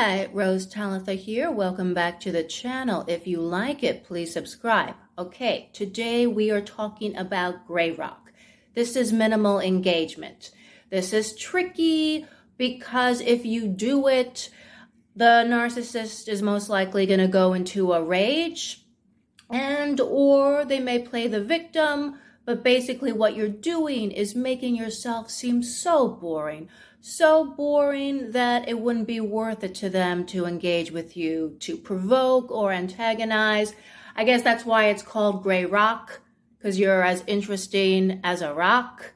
Hi, Rose Talitha here. Welcome back to the channel. If you like it, please subscribe. Okay, today we are talking about gray rock. This is minimal engagement. This is tricky because if you do it, the narcissist is most likely going to go into a rage or they may play the victim. But basically what you're doing is making yourself seem so boring that it wouldn't be worth it to them to engage with you, to provoke or antagonize. I guess that's why it's called gray rock, because you're as interesting as a rock.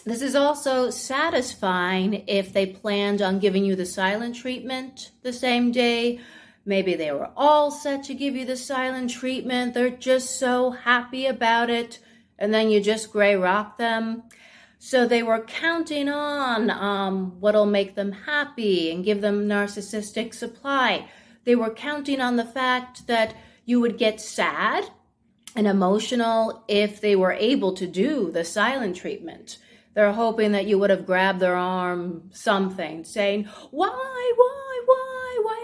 This is also satisfying if they planned on giving you the silent treatment the same day. Maybe they were all set to give you the silent treatment. They're just so happy about it. And then you just gray rock them. So they were counting on what'll make them happy and give them narcissistic supply. They were counting on the fact that you would get sad and emotional if they were able to do the silent treatment. They're hoping that you would have grabbed their arm, something, saying, why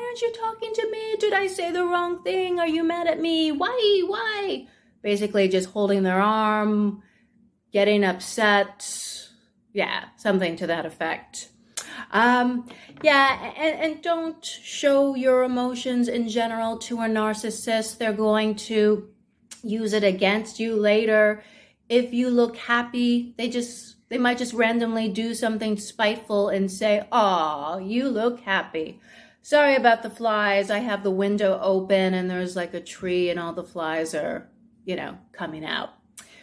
aren't you talking to me? Did I say the wrong thing? Are you mad at me? Why? Basically just holding their arm, getting upset. Yeah, something to that effect. And don't show your emotions in general to a narcissist. They're going to use it against you later. If you look happy, they might just randomly do something spiteful and say, "Aw, you look happy. Sorry about the flies. I have the window open and there's like a tree and all the flies are, coming out."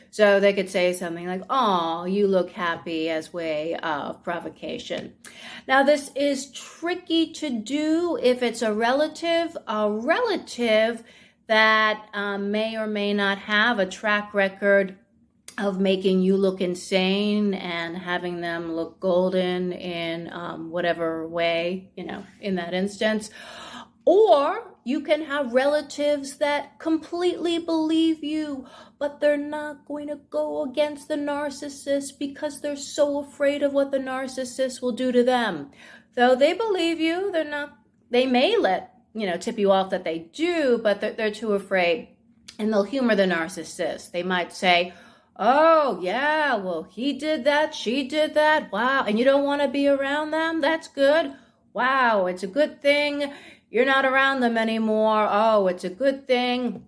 So they could say something like, "Aw, you look happy," as way of provocation. Now, this is tricky to do if it's a relative that may or may not have a track record of making you look insane and having them look golden in whatever way, in that instance. Or you can have relatives that completely believe you, but they're not going to go against the narcissist because they're so afraid of what the narcissist will do to them. Though they believe you, they may tip you off that they do, but they're too afraid. And they'll humor the narcissist. They might say, "Oh, yeah, well, he did that, she did that. Wow, and you don't want to be around them? That's good. Wow, it's a good thing you're not around them anymore. Oh, it's a good thing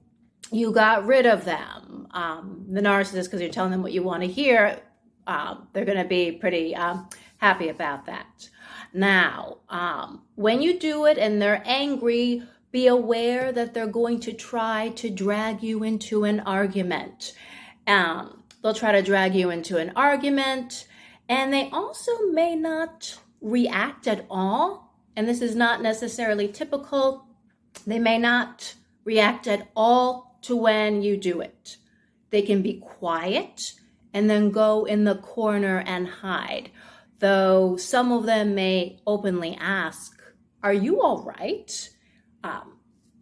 you got rid of them." The narcissist, because you're telling them what you want to hear, they're going to be pretty happy about that. Now, when you do it and they're angry, be aware that they're going to try to drag you into an argument. They'll try to drag you into an argument, and they also may not react at all. And this is not necessarily typical. They may not react at all to when you do it. They can be quiet and then go in the corner and hide. Though some of them may openly ask, "Are you all right?"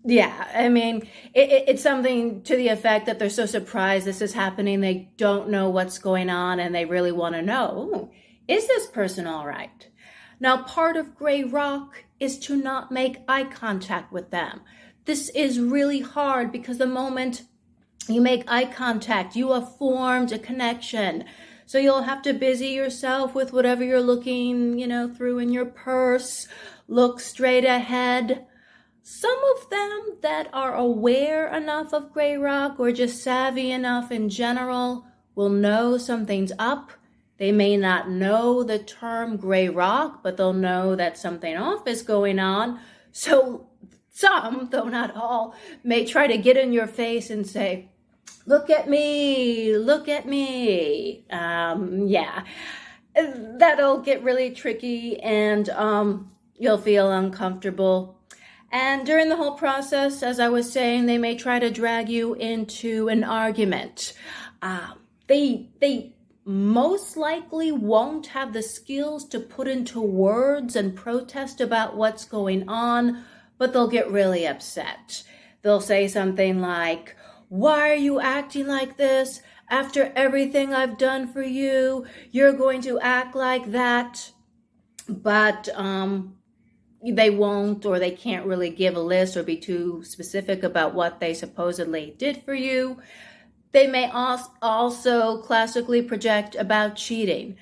Yeah, I mean, it's something to the effect that they're so surprised this is happening, they don't know what's going on, and they really want to know, is this person all right? Now, part of gray rock is to not make eye contact with them. This is really hard because the moment you make eye contact, you have formed a connection. So you'll have to busy yourself with whatever you're looking, through in your purse, look straight ahead. Some of them that are aware enough of gray rock or just savvy enough in general will know something's up. They may not know the term gray rock, but they'll know that something off is going on. So some, though not all, may try to get in your face and say, "Look at me, look at me." That'll get really tricky and you'll feel uncomfortable. And during the whole process, as I was saying, they may try to drag you into an argument. They most likely won't have the skills to put into words and protest about what's going on, but they'll get really upset. They'll say something like, "Why are you acting like this? After everything I've done for you, you're going to act like that." But they won't, or they can't really give a list or be too specific about what they supposedly did for you. They may also classically project about cheating.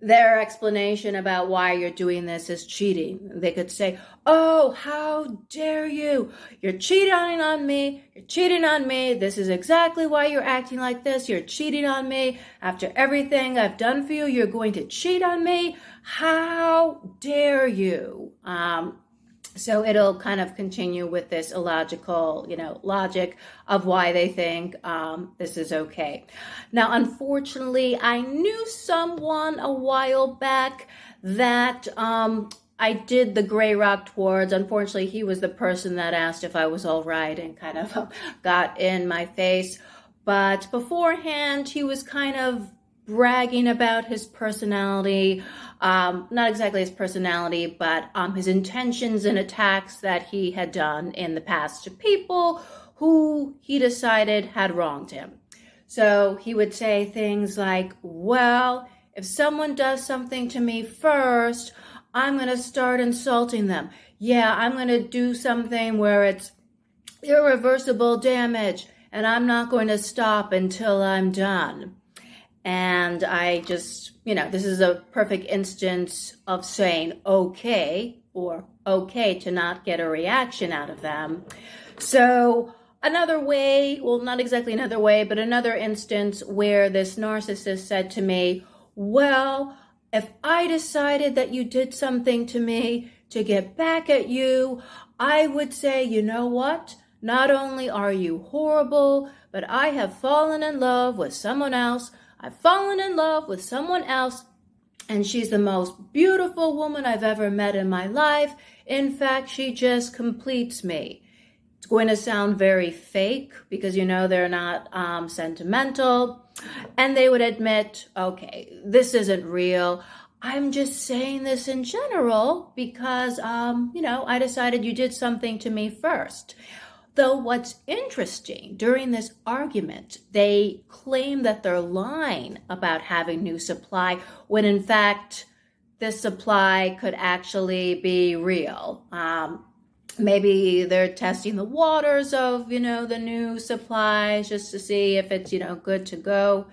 Their explanation about why you're doing this is cheating. They could say, oh, how dare you? You're cheating on me. You're cheating on me. This is exactly why you're acting like this. You're cheating on me. After everything I've done for you, you're going to cheat on me. How dare you? So it'll kind of continue with this illogical, logic of why they think this is okay. Now, unfortunately, I knew someone a while back that I did the gray rock towards. Unfortunately, he was the person that asked if I was all right and kind of got in my face. But beforehand, he was kind of bragging about his personality, not exactly his personality, but his intentions and attacks that he had done in the past to people who he decided had wronged him. So he would say things like, well, if someone does something to me first, I'm going to start insulting them. Yeah, I'm going to do something where it's irreversible damage, and I'm not going to stop until I'm done. And I just, this is a perfect instance of saying okay, or okay to not get a reaction out of them. So another way, well, not exactly another way, but another instance where this narcissist said to me, well, if I decided that you did something to me to get back at you, I would say, you know what? Not only are you horrible, but I have fallen in love with someone else. I've fallen in love with someone else, and she's the most beautiful woman I've ever met in my life. In fact, she just completes me. It's going to sound very fake because, they're not sentimental. And they would admit, okay, this isn't real. I'm just saying this in general because, I decided you did something to me first. Though what's interesting, during this argument, they claim that they're lying about having new supply, when in fact, this supply could actually be real. Maybe they're testing the waters of, the new supplies just to see if it's, good to go.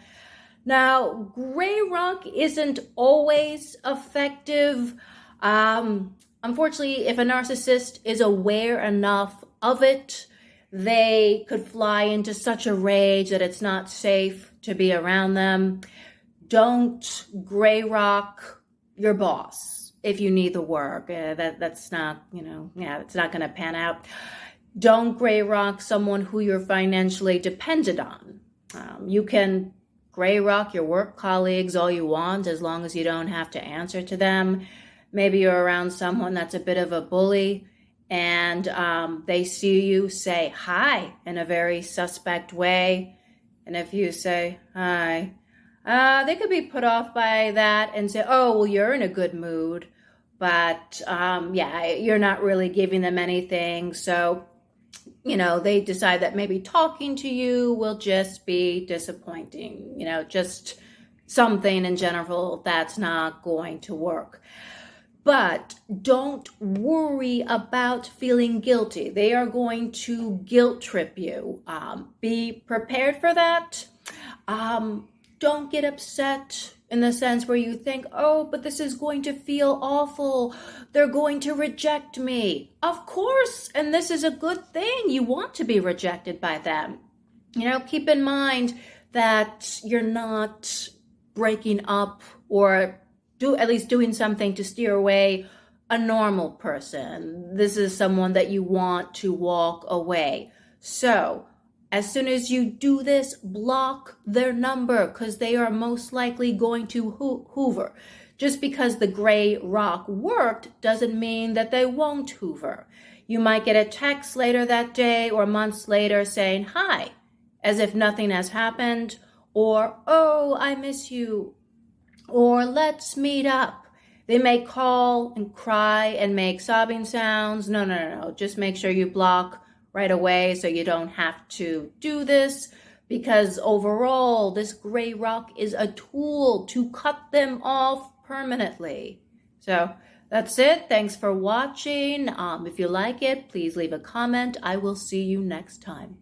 Now, gray rock isn't always effective. Unfortunately, if a narcissist is aware enough of it, they could fly into such a rage that it's not safe to be around them. Don't gray rock your boss if you need the work. That's not, it's not going to pan out. Don't gray rock someone who you're financially dependent on. You can gray rock your work colleagues all you want, as long as you don't have to answer to them. Maybe you're around someone that's a bit of a bully, and they see you say hi in a very suspect way. And if you say hi, they could be put off by that and say, oh, well, you're in a good mood. But you're not really giving them anything. So, they decide that maybe talking to you will just be disappointing. Just something in general that's not going to work. But don't worry about feeling guilty. They are going to guilt trip you. Be prepared for that. Don't get upset in the sense where you think, oh, but this is going to feel awful. They're going to reject me. Of course, and this is a good thing. You want to be rejected by them. Keep in mind that you're not breaking up or at least doing something to steer away a normal person. This is someone that you want to walk away. So as soon as you do this, block their number because they are most likely going to hoover. Just because the gray rock worked doesn't mean that they won't hoover. You might get a text later that day or months later saying hi, as if nothing has happened, or, oh, I miss you, or let's meet up. They may call and cry and make sobbing sounds. No. Just make sure you block right away so you don't have to do this, because overall, this gray rock is a tool to cut them off permanently. So That's it. Thanks for watching. If you like it, please leave a comment. I will see you next time.